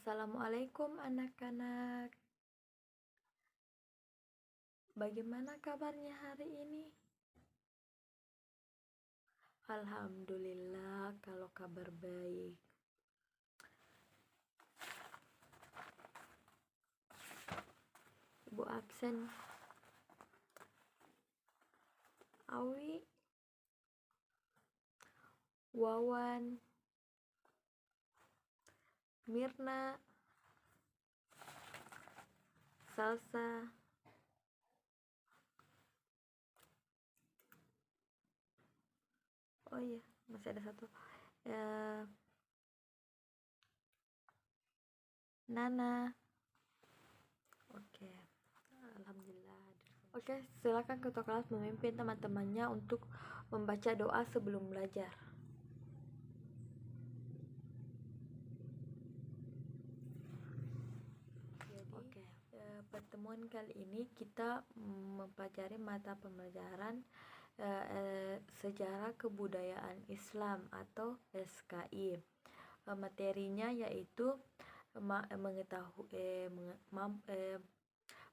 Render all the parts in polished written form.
Assalamualaikum anak-anak. Bagaimana kabarnya hari ini? Alhamdulillah kalau kabar baik. Ibu absen. Awi, Wawan, Mirna, Salsa, oh iya masih ada satu, Nana. Oke, alhamdulillah. Oke, silakan ketua kelas memimpin teman-temannya untuk membaca doa sebelum belajar. Oke, pertemuan kali ini kita mempelajari mata pembelajaran Sejarah Kebudayaan Islam atau SKI. Materinya yaitu mengetahui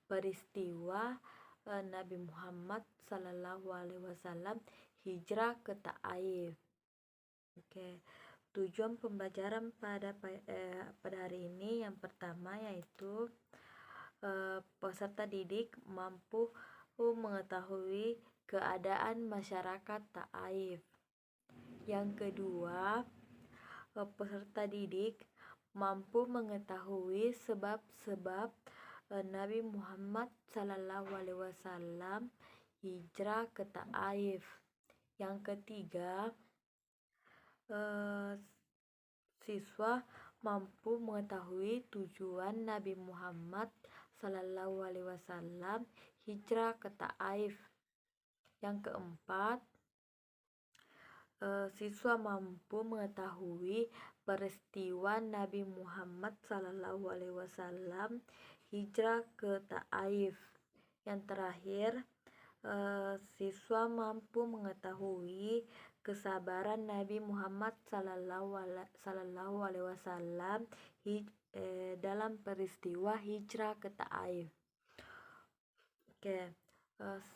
peristiwa Nabi Muhammad SAW hijrah ke Taif. Oke, tujuan pembelajaran pada hari ini yang pertama yaitu peserta didik mampu mengetahui keadaan masyarakat Taif. Yang kedua, peserta didik mampu mengetahui sebab-sebab Nabi Muhammad SAW hijrah ke Taif. Yang ketiga, siswa mampu mengetahui tujuan Nabi Muhammad SAW hijrah ke Taif. Yang keempat, siswa mampu mengetahui peristiwa Nabi Muhammad SAW hijrah ke Taif. Yang terakhir, siswa mampu mengetahui kesabaran Nabi Muhammad SAW dalam peristiwa hijrah ke Taif. Oke,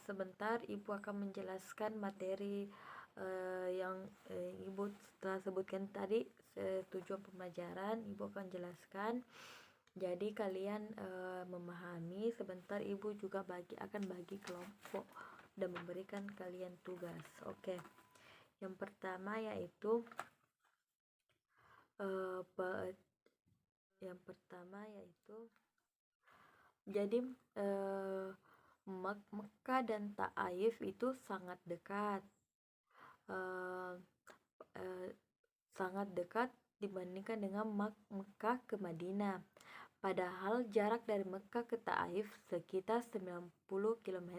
sebentar Ibu akan menjelaskan materi yang Ibu telah sebutkan tadi, tujuan pembelajaran. Ibu akan jelaskan. Jadi kalian memahami. Sebentar Ibu juga akan bagi kelompok dan memberikan kalian tugas. Oke. Yang pertama yaitu jadi Mekah dan Taif itu sangat dekat. Sangat dekat dibandingkan dengan Mekah ke Madinah. Padahal jarak dari Mekah ke Taif sekitar 90 km.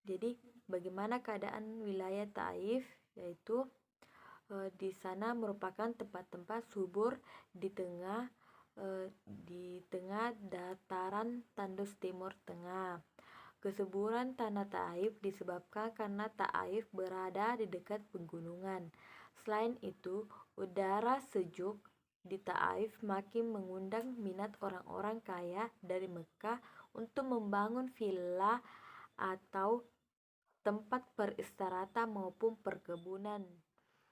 Jadi bagaimana keadaan wilayah Taif? Yaitu di sana merupakan tempat-tempat subur di tengah dataran tandus Timur Tengah. Kesuburan tanah Taif disebabkan karena Taif berada di dekat pegunungan. Selain itu, udara sejuk di Taif makin mengundang minat orang-orang kaya dari Mekah untuk membangun villa atau tempat peristirahatan maupun perkebunan.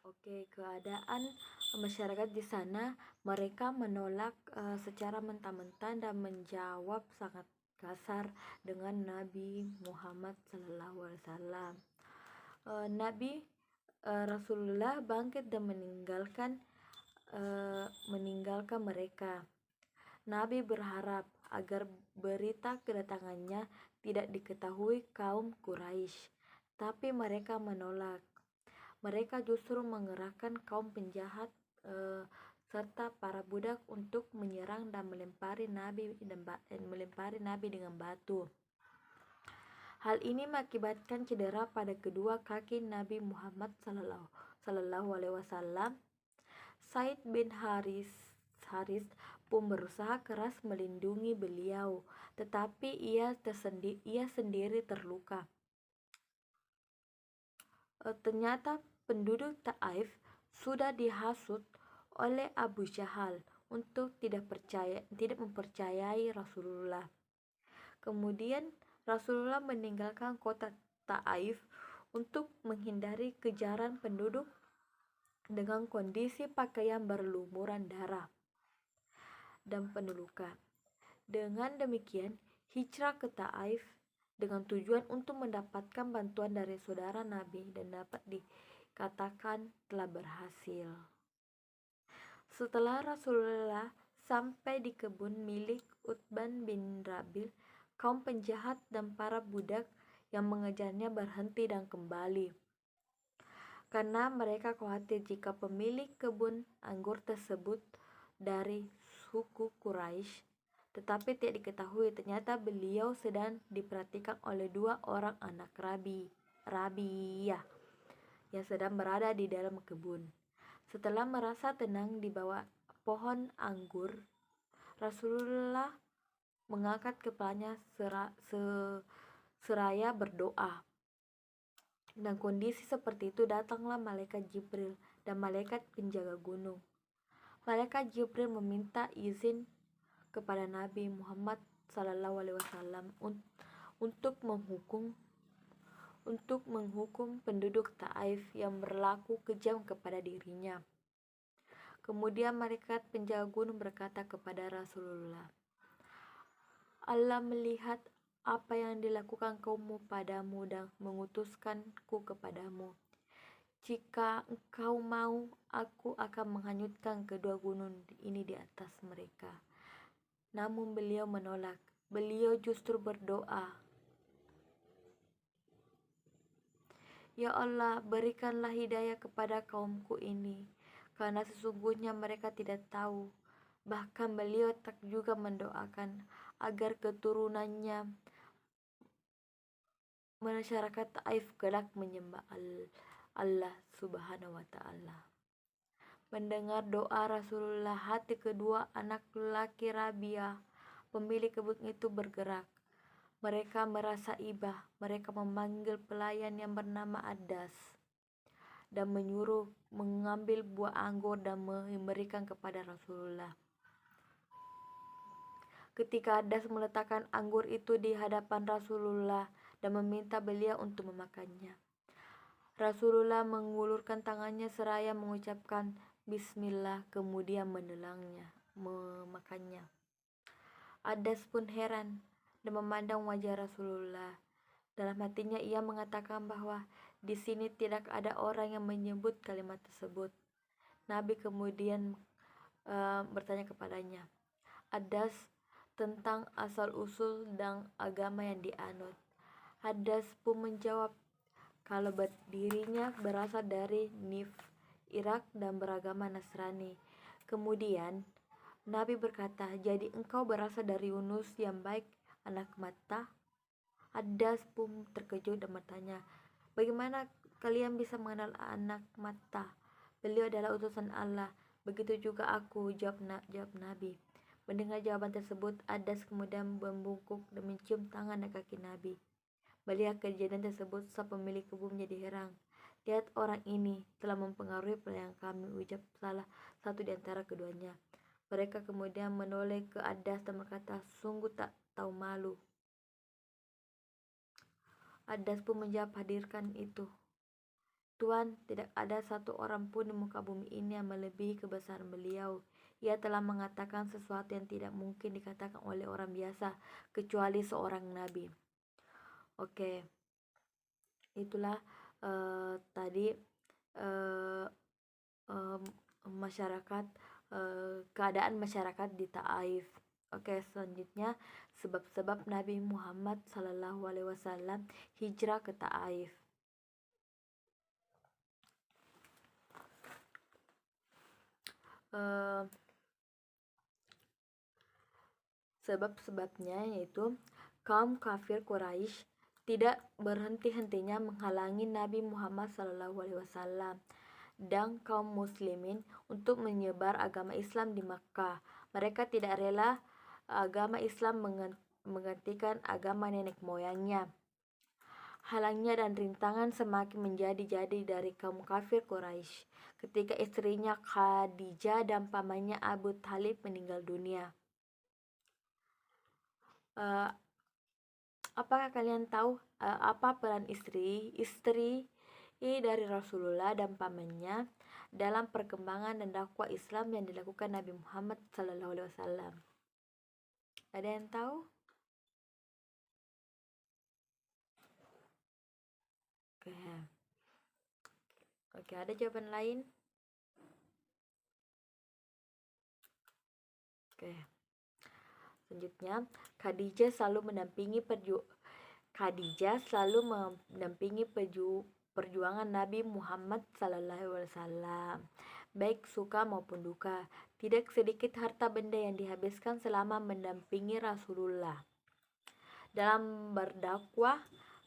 Oke, keadaan masyarakat di sana, mereka menolak secara mentah-mentah dan menjawab sangat kasar dengan Nabi Muhammad SAW. Nabi Rasulullah bangkit dan meninggalkan mereka. Nabi berharap agar berita kedatangannya tidak diketahui kaum Quraisy. tapi mereka menolak. Mereka justru mengerahkan kaum penjahat serta para budak untuk menyerang dan melempari Nabi dengan batu. Hal ini mengakibatkan cedera pada kedua kaki Nabi Muhammad Sallallahu Alaihi Wasallam. Said bin Haris pun berusaha keras melindungi beliau, tetapi ia sendiri terluka. Ternyata penduduk Taif sudah dihasut oleh Abu Jahal untuk tidak mempercayai Rasulullah. Kemudian Rasulullah meninggalkan kota Taif untuk menghindari kejaran penduduk dengan kondisi pakaian berlumuran darah dan penuh luka. Dengan demikian, hijrah ke Taif dengan tujuan untuk mendapatkan bantuan dari saudara Nabi dan dapat dikatakan telah berhasil. Setelah Rasulullah sampai di kebun milik Utban bin Rabil, kaum penjahat dan para budak yang mengejarnya berhenti dan kembali. Karena mereka khawatir jika pemilik kebun anggur tersebut dari suku Quraisy, tetapi tidak diketahui ternyata beliau sedang diperhatikan oleh 2 orang anak Rabiyah yang sedang berada di dalam kebun. Setelah merasa tenang di bawah pohon anggur, Rasulullah mengangkat kepalanya seraya berdoa. Dan kondisi seperti itu datanglah malaikat Jibril dan malaikat penjaga gunung. Malaikat Jibril meminta izin kepada Nabi Muhammad SAW untuk menghukum penduduk Taif yang berlaku kejam kepada dirinya. Kemudian malaikat penjaga gunung berkata kepada Rasulullah, Allah melihat apa yang dilakukan kaummu padamu dan mengutuskanku kepadamu. Jika engkau mau, aku akan menghanyutkan kedua gunung ini di atas mereka. Namun beliau menolak. Beliau justru berdoa, Ya Allah, berikanlah hidayah kepada kaumku ini, karena sesungguhnya mereka tidak tahu. Bahkan beliau tak juga mendoakan agar keturunannya masyarakat Taif kelak menyembah Allah Subhanahu wa Ta'ala. Mendengar doa Rasulullah, hati kedua anak lelaki Rabi'ah, pemilik kebun itu bergerak. Mereka merasa iba. Mereka memanggil pelayan yang bernama Adas dan menyuruh mengambil buah anggur dan memberikan kepada Rasulullah. Ketika Adas meletakkan anggur itu di hadapan Rasulullah dan meminta beliau untuk memakannya, Rasulullah mengulurkan tangannya seraya mengucapkan Bismillah, kemudian memakannya. Adas pun heran dan memandang wajah Rasulullah. Dalam hatinya ia mengatakan bahwa di sini tidak ada orang yang menyebut kalimat tersebut. Nabi kemudian bertanya kepadanya, Adas, tentang asal-usul dan agama yang dianut. Adas pun menjawab kalau dirinya berasal dari Nif, Irak dan beragama Nasrani. Kemudian Nabi berkata, jadi engkau berasal dari Yunus yang baik, anak Matta? Adas pun terkejut dan bertanya, bagaimana kalian bisa mengenal anak Matta? Beliau adalah utusan Allah. Begitu juga aku, jawab Nabi. Mendengar jawaban tersebut, Adas kemudian membungkuk dan mencium tangan dan kaki Nabi. Melihat kejadian tersebut, sang pemilik kebun menjadi heran. Lihat, orang ini telah mempengaruhi pelayan kami, ucap salah satu di antara keduanya. Mereka kemudian menoleh ke Adas dan berkata, sungguh tak tahu malu. Adas pun menjawab, hadirkan itu. Tuan, tidak ada satu orang pun di muka bumi ini yang melebihi kebesaran beliau. Ia telah mengatakan sesuatu yang tidak mungkin dikatakan oleh orang biasa, kecuali seorang nabi. Oke, itulah tadi masyarakat, keadaan masyarakat di Taif. Oke, selanjutnya sebab-sebab Nabi Muhammad SAW hijrah ke Taif. Sebab-sebabnya yaitu kaum kafir Quraisy tidak berhenti-hentinya menghalangi Nabi Muhammad SAW dan kaum muslimin untuk menyebar agama Islam di Makkah. Mereka tidak rela agama Islam menggantikan agama nenek moyangnya. Halangnya dan rintangan semakin menjadi-jadi dari kaum kafir Quraisy ketika istrinya Khadijah dan pamannya Abu Thalib meninggal dunia. Apakah kalian tahu apa peran istri dari Rasulullah dan pamannya dalam perkembangan dan dakwah Islam yang dilakukan Nabi Muhammad SAW? Ada yang tahu? Oke, ada jawaban lain? Oke. Selanjutnya, Khadijah selalu mendampingi perjuangan Nabi Muhammad SAW, baik suka maupun duka. Tidak sedikit harta benda yang dihabiskan selama mendampingi Rasulullah. Dalam berdakwah,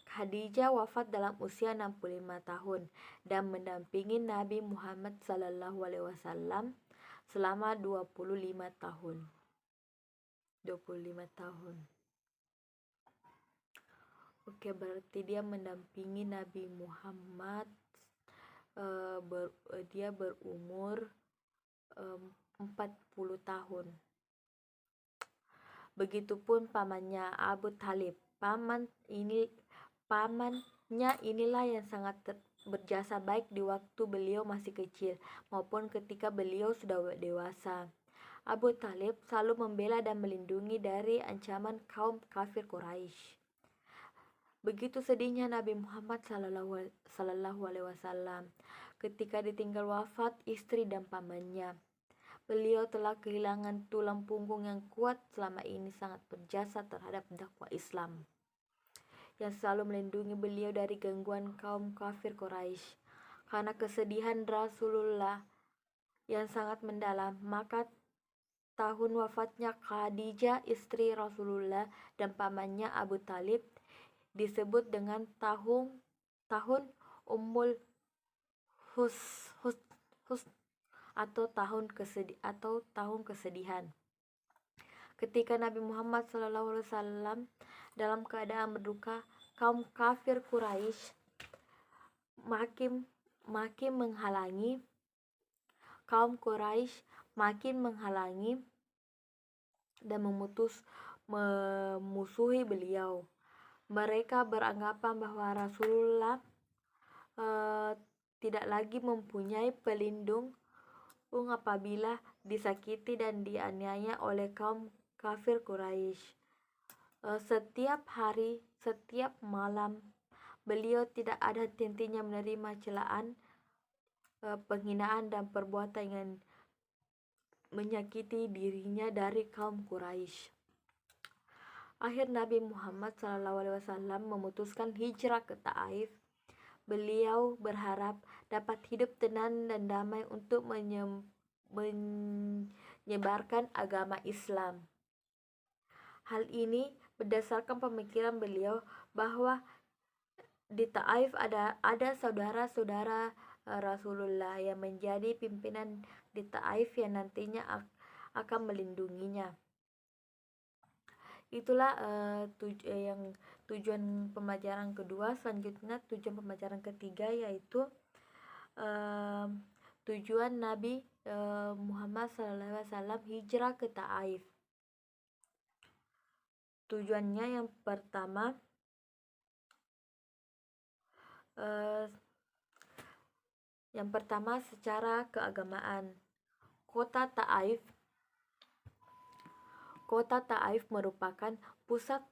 Khadijah wafat dalam usia 65 tahun dan mendampingi Nabi Muhammad SAW selama 25 tahun. Oke, berarti dia mendampingi Nabi Muhammad. Dia berumur 40 tahun. Begitupun pamannya Abu Thalib. Pamannya inilah yang sangat berjasa baik di waktu beliau masih kecil maupun ketika beliau sudah dewasa. Abu Thalib selalu membela dan melindungi dari ancaman kaum kafir Quraisy. Begitu sedihnya Nabi Muhammad SAW ketika ditinggal wafat istri dan pamannya. Beliau telah kehilangan tulang punggung yang kuat selama ini sangat berjasa terhadap dakwah Islam, yang selalu melindungi beliau dari gangguan kaum kafir Quraisy. Karena kesedihan Rasulullah yang sangat mendalam, maka tahun wafatnya Khadijah istri Rasulullah dan pamannya Abu Thalib disebut dengan tahun Ummul Huzn atau tahun kesedihan. Ketika Nabi Muhammad SAW dalam keadaan berduka, kaum kafir Quraisy makin menghalangi dan memusuhi beliau. Mereka beranggapan bahwa Rasulullah tidak lagi mempunyai pelindung apabila disakiti dan dianiaya oleh kaum kafir Quraisy. Setiap hari, setiap malam, beliau tidak ada henti-hentinya menerima celaan, penghinaan dan perbuatan yang menyakiti dirinya dari kaum Quraisy. Akhir Nabi Muhammad SAW memutuskan hijrah ke Taif. Beliau berharap dapat hidup tenang dan damai untuk menyebarkan agama Islam. Hal ini berdasarkan pemikiran beliau bahwa di Taif ada saudara-saudara Rasulullah yang menjadi pimpinan di Taif yang nantinya akan melindunginya. Itulah tujuan pembelajaran kedua. Selanjutnya tujuan pembelajaran ketiga yaitu tujuan Nabi Muhammad SAW hijrah ke Taif. Tujuannya yang pertama secara keagamaan. Kota Taif merupakan pusat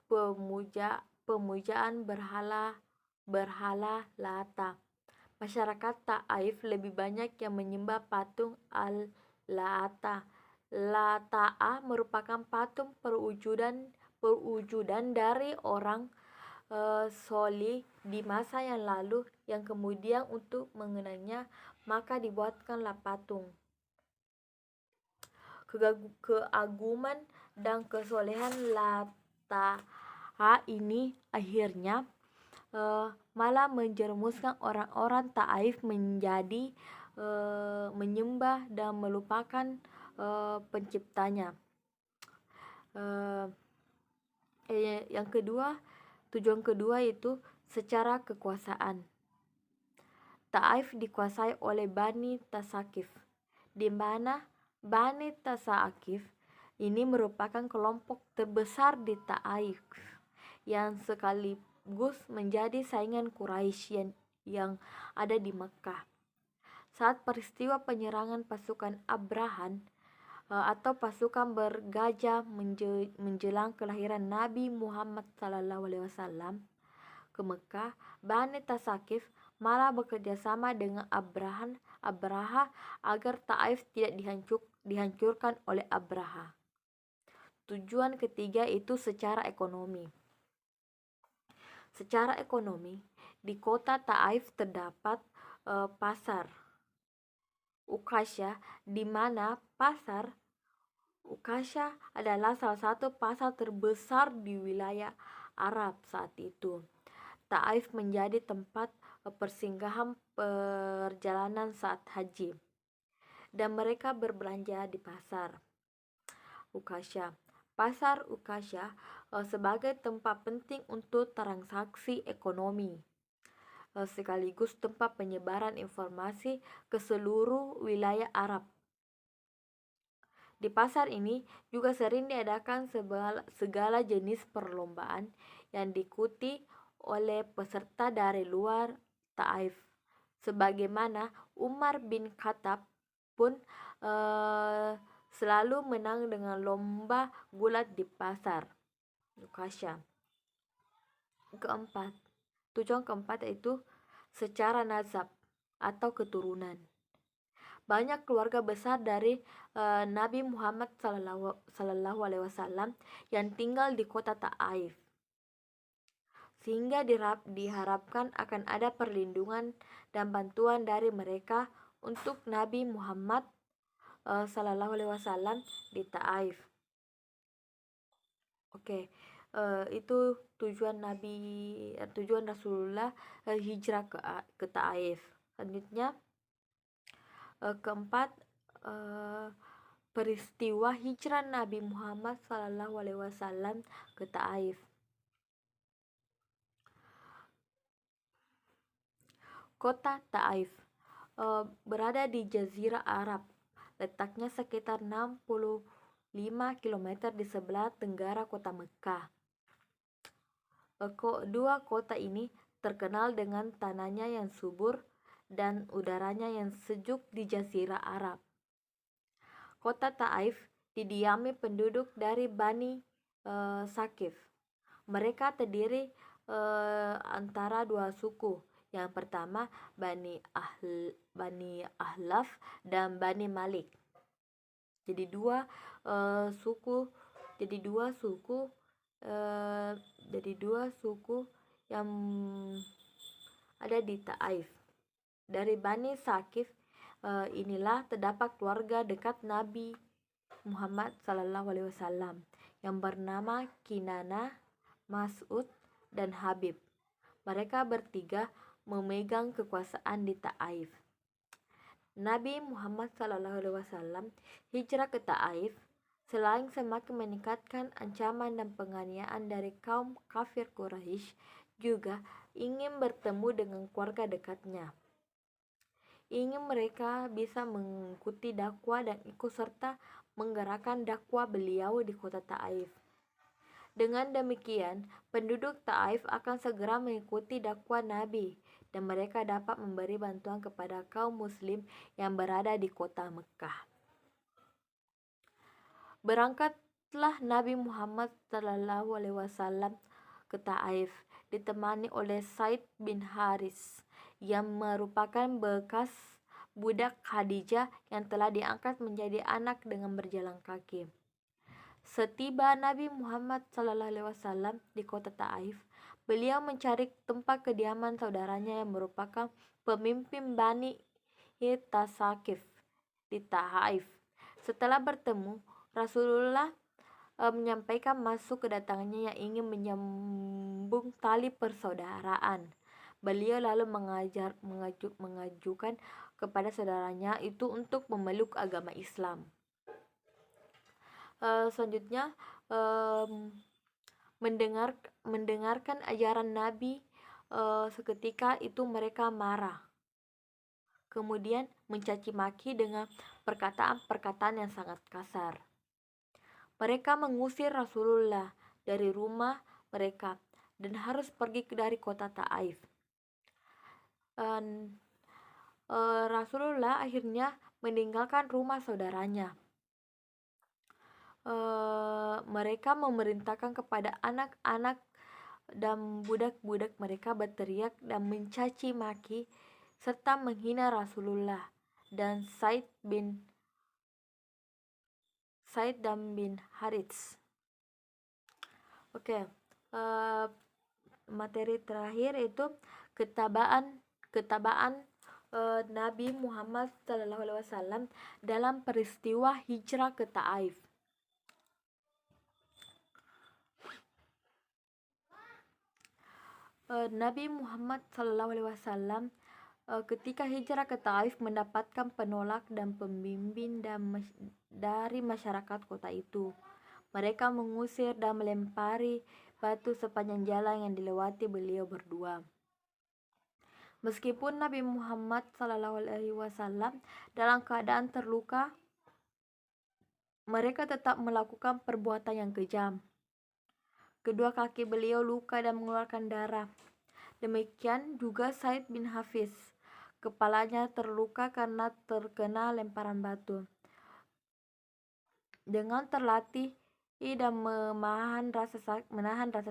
pemujaan berhala Lata. Masyarakat Taif lebih banyak yang menyembah patung Al-Lata. Lata'a merupakan patung perwujudan dari orang solih di masa yang lalu yang kemudian untuk mengenangnya maka dibuatkanlah patung. Keaguman dan kesolehan Lataha ini akhirnya malah menjerumuskan orang-orang Taif menjadi menyembah dan melupakan penciptanya. Yang kedua, tujuan kedua itu secara kekuasaan. Taif dikuasai oleh Bani Tasakif, di mana Bani Tasakif ini merupakan kelompok terbesar di Taif yang sekaligus menjadi saingan Quraisy yang ada di Mekah. Saat peristiwa penyerangan pasukan Abrahan atau pasukan bergajah menjelang kelahiran Nabi Muhammad SAW ke Mekah, Bani Tasakif malah bekerja sama dengan Abraha agar Taif tidak dihancurkan oleh Abraha. Tujuan ketiga itu secara ekonomi. Secara ekonomi, di kota Taif terdapat pasar Ukasha, di mana pasar Ukasha adalah salah satu pasar terbesar di wilayah Arab saat itu. Taif menjadi tempat persinggahan perjalanan saat haji, dan mereka berbelanja di pasar Ukasha. Pasar Ukasha sebagai tempat penting untuk transaksi ekonomi, sekaligus tempat penyebaran informasi ke seluruh wilayah Arab. Di pasar ini juga sering diadakan segala jenis perlombaan yang diikuti oleh peserta dari luar Taif. Sebagaimana Umar bin Khattab pun selalu menang dengan lomba gulat di pasar Ukasha. Tujuan keempat itu secara nasab atau keturunan. Banyak keluarga besar dari Nabi Muhammad SAW yang tinggal di kota Taif, sehingga diharapkan akan ada perlindungan dan bantuan dari mereka untuk Nabi Muhammad SAW di Taif. Itu tujuan Rasulullah hijrah ke Taif. Selanjutnya keempat, peristiwa hijrah Nabi Muhammad SAW ke Taif. Kota Taif berada di Jazirah Arab, letaknya sekitar 65 km di sebelah tenggara kota Mekah. Kedua kota ini terkenal dengan tanahnya yang subur dan udaranya yang sejuk di Jazirah Arab. Kota Taif didiami penduduk dari Bani Sakif. Mereka terdiri antara dua suku. Yang pertama Bani Ahlaf dan Bani Malik. Jadi dua suku yang ada di Taif. Dari Bani Sakif inilah terdapat keluarga dekat Nabi Muhammad SAW yang bernama Kinana, Mas'ud, dan Habib. Mereka bertiga memegang kekuasaan di Taif. Nabi Muhammad SAW hijrah ke Taif selain semakin meningkatkan ancaman dan penganiayaan dari kaum kafir Quraisy, juga ingin bertemu dengan keluarga dekatnya. Ingin mereka bisa mengikuti dakwah dan ikut serta menggerakkan dakwah beliau di kota Taif. Dengan demikian, penduduk Taif akan segera mengikuti dakwah Nabi dan mereka dapat memberi bantuan kepada kaum muslim yang berada di kota Mekah. Berangkatlah Nabi Muhammad SAW ke Taif ditemani oleh Zaid bin Haris yang merupakan bekas budak Khadijah yang telah diangkat menjadi anak dengan berjalan kaki. Setiba Nabi Muhammad SAW di kota Taif, beliau mencari tempat kediaman saudaranya yang merupakan pemimpin Bani Tasakif di Taif. Setelah bertemu, Rasulullah menyampaikan maksud kedatangannya yang ingin menyambung tali persaudaraan. Beliau lalu mengajukan kepada saudaranya itu untuk memeluk agama Islam. Selanjutnya, mendengarkan ajaran Nabi, seketika itu mereka marah. Kemudian mencaci maki dengan perkataan-perkataan yang sangat kasar. Mereka mengusir Rasulullah dari rumah mereka dan harus pergi dari kota Taif. Rasulullah akhirnya meninggalkan rumah saudaranya. Mereka memerintahkan kepada anak-anak dan budak-budak mereka berteriak dan mencaci maki serta menghina Rasulullah dan Zaid dan bin Harits. Oke, materi terakhir itu ketabaan Nabi Muhammad SAW dalam peristiwa hijrah ke Taif. Nabi Muhammad SAW ketika hijrah ke Taif mendapatkan penolak dan pembimbing dari masyarakat kota itu. Mereka mengusir dan melempari batu sepanjang jalan yang dilewati beliau berdua. Meskipun Nabi Muhammad SAW dalam keadaan terluka, mereka tetap melakukan perbuatan yang kejam. Kedua kaki beliau luka dan mengeluarkan darah. Demikian juga Zaid bin Hafiz. Kepalanya terluka karena terkena lemparan batu. Dengan terlatih dan menahan rasa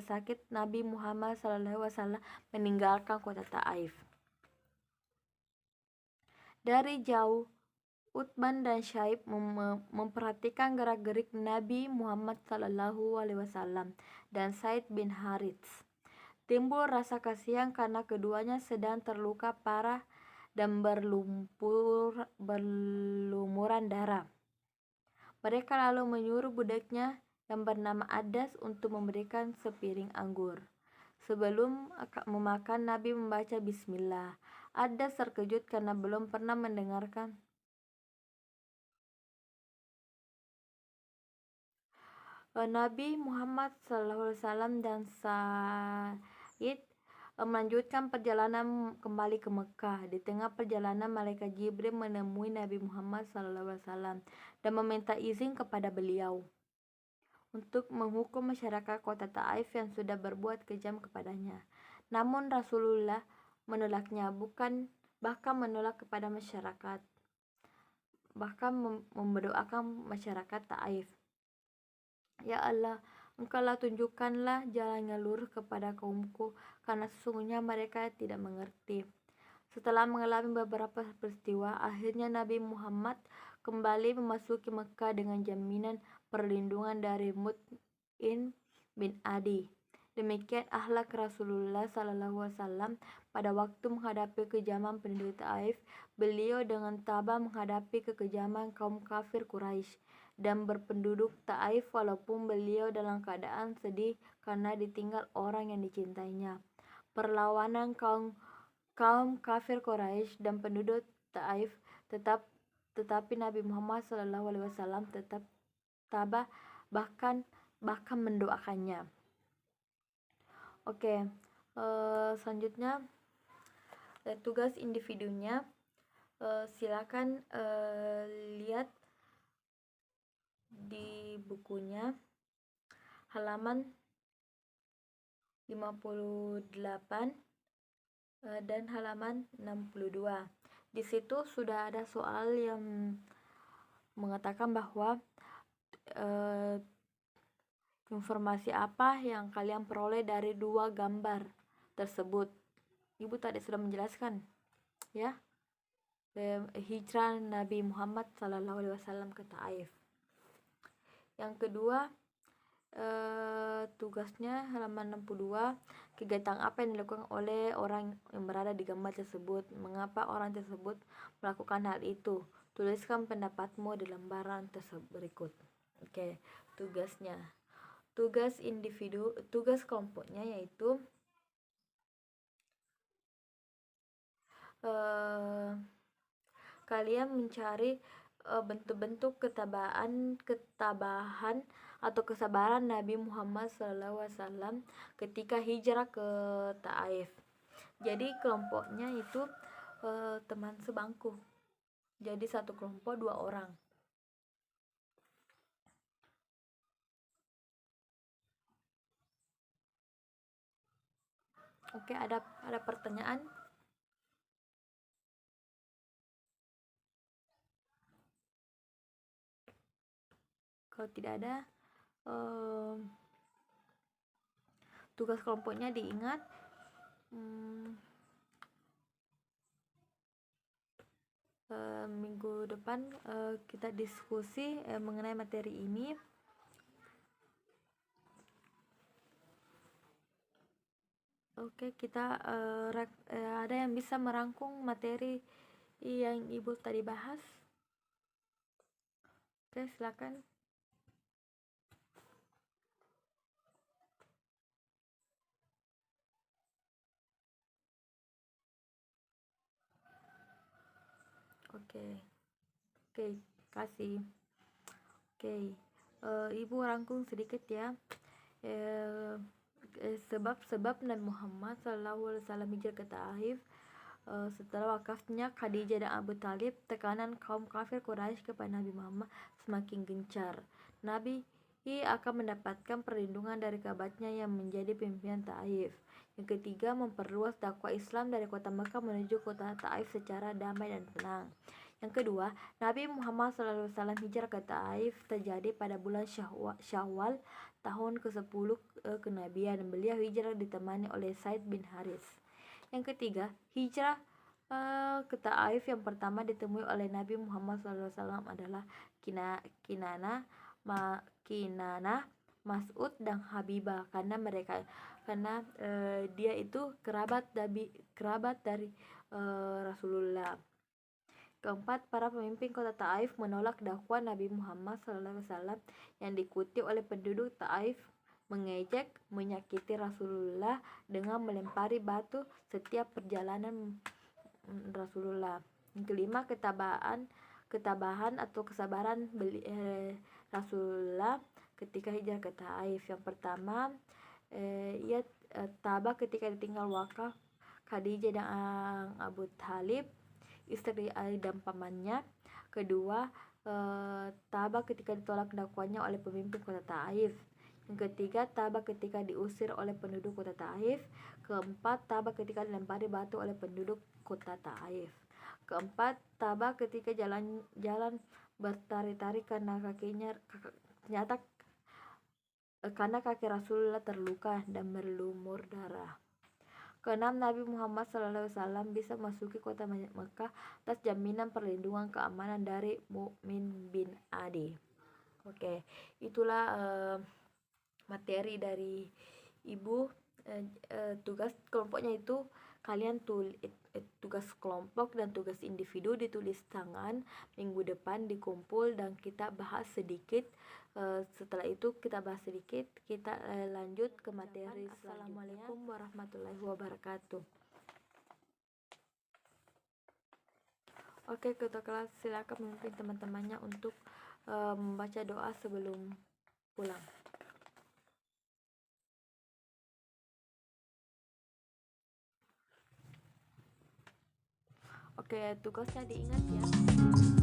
sakit, Nabi Muhammad SAW meninggalkan kota Taif. Dari jauh, Utban dan Syaib memperhatikan gerak-gerik Nabi Muhammad SAW dan Zaid bin Harits. Timbul rasa kasihan karena keduanya sedang terluka parah dan berlumuran darah. Mereka lalu menyuruh budaknya yang bernama Adas untuk memberikan sepiring anggur. Sebelum memakan, Nabi membaca Bismillah. Adas terkejut karena belum pernah mendengarkan Nabi Muhammad SAW dan Zaid melanjutkan perjalanan kembali ke Mekah. Di tengah perjalanan, malaikat Jibril menemui Nabi Muhammad SAW dan meminta izin kepada beliau untuk menghukum masyarakat kota Taif yang sudah berbuat kejam kepadanya. Namun Rasulullah menolaknya, bahkan menolak kepada masyarakat, bahkan mendoakan masyarakat Taif. Ya Allah, Engkaulah tunjukkanlah jalan yang lurus kepada kaumku, karena sesungguhnya mereka tidak mengerti. Setelah mengalami beberapa peristiwa, akhirnya Nabi Muhammad kembali memasuki Mekah dengan jaminan perlindungan dari Mut'in bin Adi. Demikian akhlak Rasulullah SAW pada waktu menghadapi kejaman penduduk Taif. Beliau dengan tabah menghadapi kekejaman kaum kafir Quraisy dan berpenduduk Taif, walaupun beliau dalam keadaan sedih karena ditinggal orang yang dicintainya. Perlawanan kaum kafir Quraisy dan penduduk Taif tetapi Nabi Muhammad SAW tetap tabah, bahkan mendoakannya. Oke, selanjutnya tugas individunya. Silakan lihat di bukunya halaman 58 dan halaman 62. Di situ sudah ada soal yang mengatakan bahwa informasi apa yang kalian peroleh dari dua gambar tersebut. Ibu tadi sudah menjelaskan, ya, hijrah Nabi Muhammad SAW ke Taif. Yang kedua, tugasnya halaman 62, Kegiatan apa yang dilakukan oleh orang yang berada di gambar tersebut? Mengapa orang tersebut melakukan hal itu? Tuliskan pendapatmu di lembaran tersebut berikut. Oke, tugasnya. Tugas individu, tugas kelompoknya yaitu kalian mencari bentuk-bentuk ketabahan atau kesabaran Nabi Muhammad SAW ketika hijrah ke Taif. Jadi kelompoknya itu teman sebangku. Jadi satu kelompok 2 orang. Oke, ada pertanyaan? Kalau tidak ada, tugas kelompoknya diingat. Minggu depan kita diskusi mengenai materi ini. Oke, kita ada yang bisa merangkum materi yang Ibu tadi bahas? Oke, silakan. Oke, kasih. Oke, Ibu rangkum sedikit ya. Sebab Nabi Muhammad SAW hijrah ke Taif. Setelah wakafnya Khadijah dan Abu Talib, tekanan kaum kafir Quraisy kepada Nabi Muhammad semakin gencar. Nabi akan mendapatkan perlindungan dari kerabatnya yang menjadi pimpinan Taif. Yang ketiga, memperluas dakwah Islam dari kota Mekah menuju kota Taif secara damai dan tenang. Yang kedua, Nabi Muhammad SAW hijrah ke Taif terjadi pada bulan Syawal tahun ke-10 kenabian. Beliau hijrah ditemani oleh Zaid bin Haris. Yang ketiga, hijrah ke Taif yang pertama ditemui oleh Nabi Muhammad SAW adalah Kinana, Mas'ud dan Habibah, karena dia itu kerabat dari Rasulullah. Keempat, para pemimpin kota Taif menolak dakwah Nabi Muhammad SAW yang diikuti oleh penduduk Taif, mengejek, menyakiti Rasulullah dengan melempari batu setiap perjalanan Rasulullah. Yang kelima, ketabahan atau kesabaran Rasulullah ketika hijrah ke Taif. Yang pertama, ia tabah ketika ditinggal wakaf Khadijah dan Abu Talib, istri dan pamannya. Kedua, tabah ketika ditolak dakwanya oleh pemimpin kota Taif. Yang ketiga, tabah ketika diusir oleh penduduk kota Taif. Keempat, tabah ketika dilempari batu oleh penduduk kota Taif. Keempat, tabah ketika jalan bertari-tari karena kaki Rasulullah terluka dan berlumur darah. Keenam, Nabi Muhammad SAW bisa masuki kota Mekah atas jaminan perlindungan keamanan dari Mu'min bin Adi. Oke, itulah materi dari Ibu. Tugas kelompoknya itu kalian tugas kelompok dan tugas individu ditulis tangan. Minggu depan dikumpul dan kita bahas sedikit. Setelah itu kita bahas sedikit, kita lanjut ke materi. Assalamualaikum warahmatullahi wabarakatuh. Oke, ketua kelas silakan memimpin teman-temannya untuk membaca doa sebelum pulang. Oke, tugasnya diingat ya.